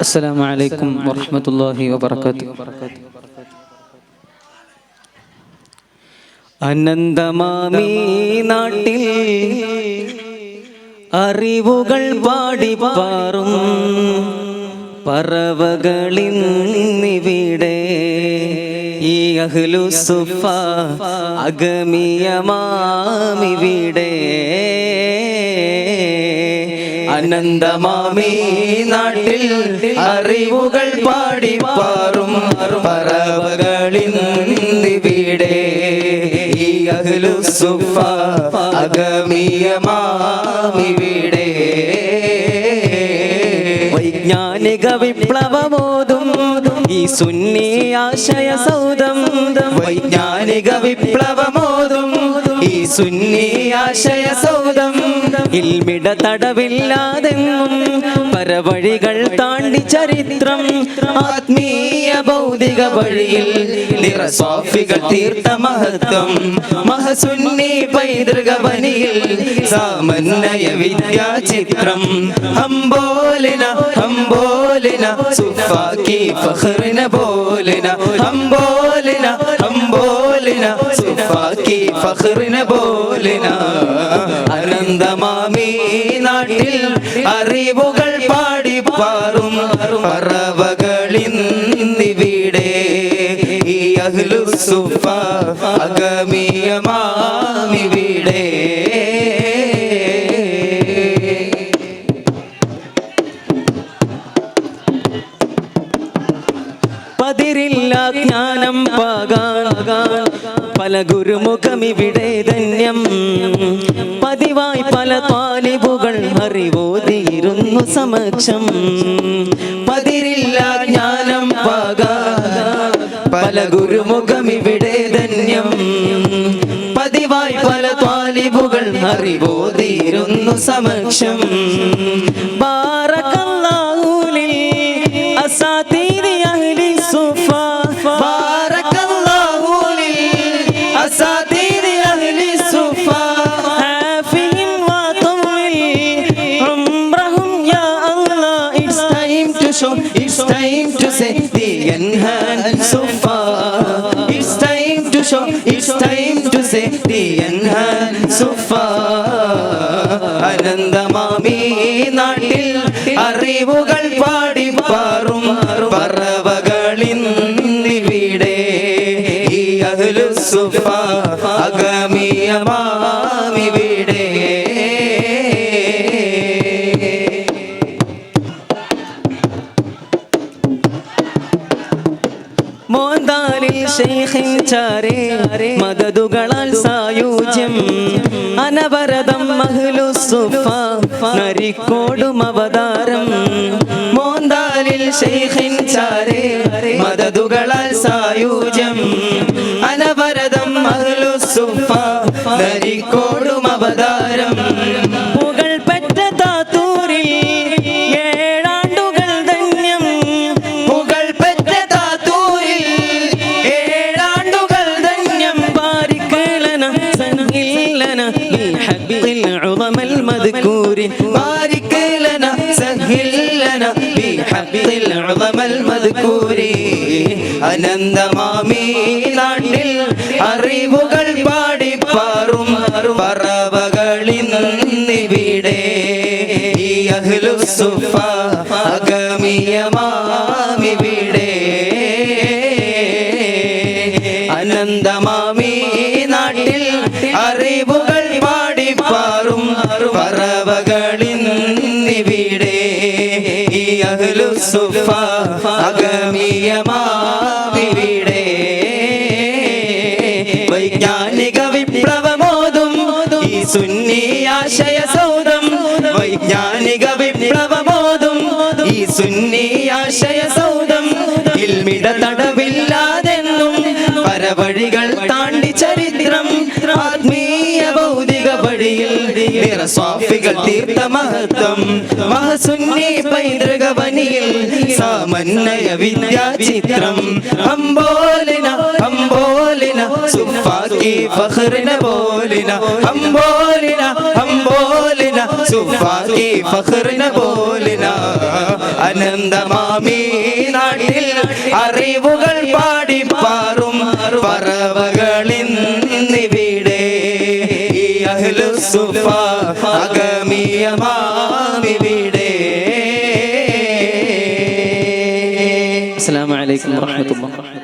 അസ്സലാമു അലൈക്കും വറഹ്മത്തുള്ളാഹി വബറകാതുഹു. അനന്തമാമീ നാട്ടിൽ അറിവുകൾ പാടിപ്പാറും പറവകളിന്നിവിടെ ഈ അഹ്ലുസുഫ അഗമിയമാമിവിടെ. അനന്തമാമീ നാട്ടിൽ അറിവുകൾ പാടിപ്പാറും പറവകളിന്നിവിടെ ഈ അഹ്ലുസുഫ അഗമിയമാമിവിടെ. വൈജ്ഞാനിക വിപ്ലവമോതും ഈ സുന്നി ആശയ സൗധം, വൈജ്ഞാനിക വിപ്ലവമോതും ഈ സുന്നി ആശയ സൗധം. ഇൽമിട തടവില്ലാതെങ്ങും പരവഴികൾ താണ്ടി ചരിത്രം, ആത്മീയ ഭൗതിക വഴിയിൽ നിറസാഫികൾ തീർത്ത മഹത്വം. മഹസുന്നി പൈതൃക വനിയിൽ സാമന്വയ വിദ്യാചിത്രം. ഹംബോലിന ഹംബോലിന സുഫാക്കി ഫഖ്റിന ബോലിന, ഹംബോലിന ഹംബോലിന സുഫാക്കി ഫഖ്റിന ബോലിന. അനന്തമാമീ നാട്ടിൽ അറിവുകൾ പാടിപ്പാറും പറവകളിന്നിവിടെ ഈ അഹ്ലുസുഫ അഗമിയമാമിവിടെ. പതിരില്ല ജ്ഞാനം പകാൻ പല ഗുരുമുഖമിവിടെ ധന്യം. പതിവായി പല താലിബുകൾ അറിവോതിയിരുന്നു സമക്ഷം. പതിരില്ല ജ്ഞാനം പകാൻ പല ഗുരുമുഖമിവിടെ ധന്യം. പതിവായി പല താലിബുകൾ അറിവോതിയിരുന്നു സമക്ഷം. ബാറകല്ലാഹു ലിൽ അസാതീദി അഹ്ലി സുഫ, ബാറകല്ലാഹു ലിൽ അസാതീദി അഹ്ലി സുഫ. ആഫിഹിം വതമിൽ ഉംറഹും യാ അല്ലാഹ്. It's time to show, it's time to say the enhanced sufa. It's time to show, it's time to say the enhanced sufa. അനന്തമാമീ നാട്ടിൽ അറിവുകൾ പാടിപ്പാറും പറവകളിന്നിവിടെ ഈ അഹ്ലുസുഫ അഗമിയമാമിവിടെ. മോന്താലിൽ ശൈഖിൻ ചാരേ മദദുകളാൽ സായുജ്യം. അനവരതം അഹ്ലുസുഫ നരിക്കോടും അവതാരം. മോന്താലിൽ ശൈഖിൻ ചാരേ മദദുകളാൽ സായുജ്യം. അനവരതം അഹ്ലുസുഫ നരിക്കോടും അവതാരം. പുകൾ പെറ്റ താത്തൂരിൽ ഏഴാണ്ടുകൾ ധന്യം. പുകൾ പെറ്റ താത്തൂരിൽ ഏഴാണ്ടുകൾ ധന്യം. ബാരിക്കലന സഹില്ലന ബിഹബ്ബിൽ ഉളമൽ മദ്കൂരി, ബാരിക്കലന സഹില്ലന ബിഹബ്ബിൽ ഉളമൽ മദ്കൂരി. അനന്തമാമീ നാട്ടിൽ അറിവുകൾ പാടിപ്പാറും പറവകളിന്നിവിടെ ഈ അഹ്ലുസുഫ അഗമിയമാമിവിടെ. അനന്തമാമീ നാട്ടിൽ അറിവുകൾ പാടിപ്പാറും പറവകളിന്നിവിടെ ഈ അഹ്ലുസുഫ അഗമിയമാമിവിടെ. വൈജ്ഞാനിക വിപ്ലവമോതും ഈ സുന്നി ആശയ സൗധം, വൈജ്ഞാനിക വിപ്ലവമോതും ഈ സുന്നി ആശയ സൗധം. ഇൽമിട തടവില്ലാതെന്നും പരവഴികൾ താണ്ടി ചരിത്രം, ആത്മീയ ഭൗതിക വഴിയിൽ നിറസാഫികൾ തീർത്ത മഹത്വം. മഹസുന്നി പൈതൃക വനിയിൽ സാമന്വയ വിദ്യാചിത്രം. ഹംബോലിന ഹംബോലിന സുഫാക്കി ഫഖ്റിന ബോലിന, ഹംബോലിന ഹംബോലിന സുഫാക്കി ഫഖറിന പോലിന അനന്തമാമീ നാട്ടിൽ അറിവുകൾ പാടിപ്പാറും പറവകളിന്നിവിടെ ഈ അഹ്ലുസ്സുഫ അഗമിയമാമിവിടെ. അസ്സലാമു അലൈക്കും വറഹ്മത്തുള്ളാഹി.